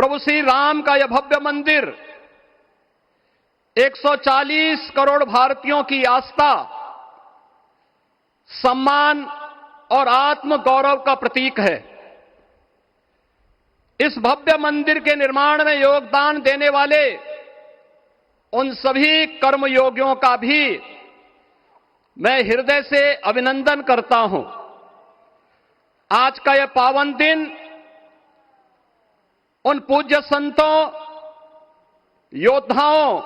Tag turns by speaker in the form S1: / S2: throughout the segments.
S1: प्रभु श्री राम का यह भव्य मंदिर 140 करोड़ भारतीयों की आस्था, सम्मान और आत्म गौरव का प्रतीक है। इस भव्य मंदिर के निर्माण में योगदान देने वाले उन सभी कर्मयोगियों का भी मैं हृदय से अभिनंदन करता हूं। आज का यह पावन दिन उन पूज्य संतों, योद्धाओं,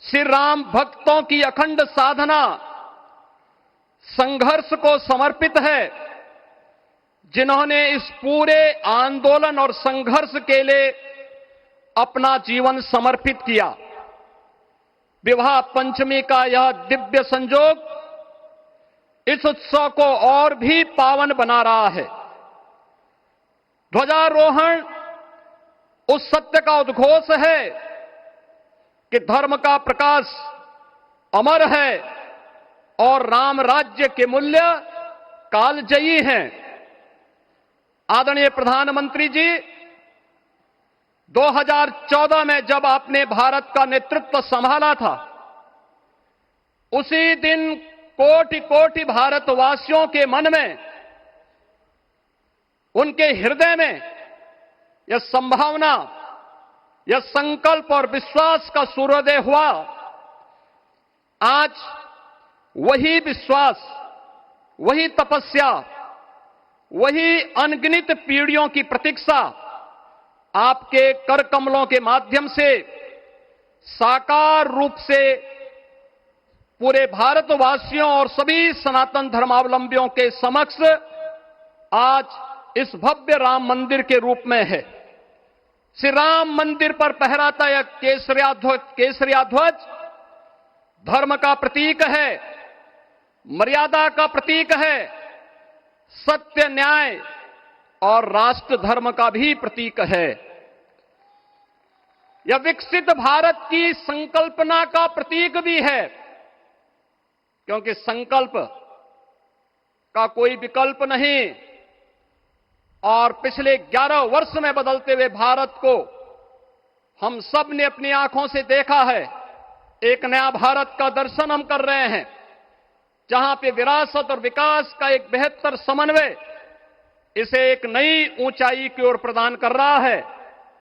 S1: श्री राम भक्तों की अखंड साधना, संघर्ष को समर्पित है, जिन्होंने इस पूरे आंदोलन और संघर्ष के लिए अपना जीवन समर्पित किया। विवाह पंचमी का यह दिव्य संयोग इस उत्सव को और भी पावन बना रहा है। ध्वजारोहण उस सत्य का उद्घोष है कि धर्म का प्रकाश अमर है और राम राज्य के मूल्य कालजयी हैं। आदरणीय प्रधानमंत्री जी, 2014 में जब आपने भारत का नेतृत्व संभाला था, उसी दिन कोटि कोटि भारतवासियों के मन में, उनके हृदय में यह संभावना, यह संकल्प और विश्वास का सूर्योदय हुआ। आज वही विश्वास, वही तपस्या, वही अनगिनत पीढ़ियों की प्रतीक्षा आपके कर कमलों के माध्यम से साकार रूप से पूरे भारतवासियों और सभी सनातन धर्मावलंबियों के समक्ष आज इस भव्य राम मंदिर के रूप में है। श्री राम मंदिर पर फहराता यह केसरिया ध्वज धर्म का प्रतीक है, मर्यादा का प्रतीक है, सत्य, न्याय और राष्ट्र धर्म का भी प्रतीक है। यह विकसित भारत की संकल्पना का प्रतीक भी है, क्योंकि संकल्प का कोई विकल्प नहीं। और पिछले 11 वर्ष में बदलते हुए भारत को हम सब ने अपनी आंखों से देखा है। एक नया भारत का दर्शन हम कर रहे हैं, जहां पे विरासत और विकास का एक बेहतर समन्वय इसे एक नई ऊंचाई की ओर प्रदान कर रहा है।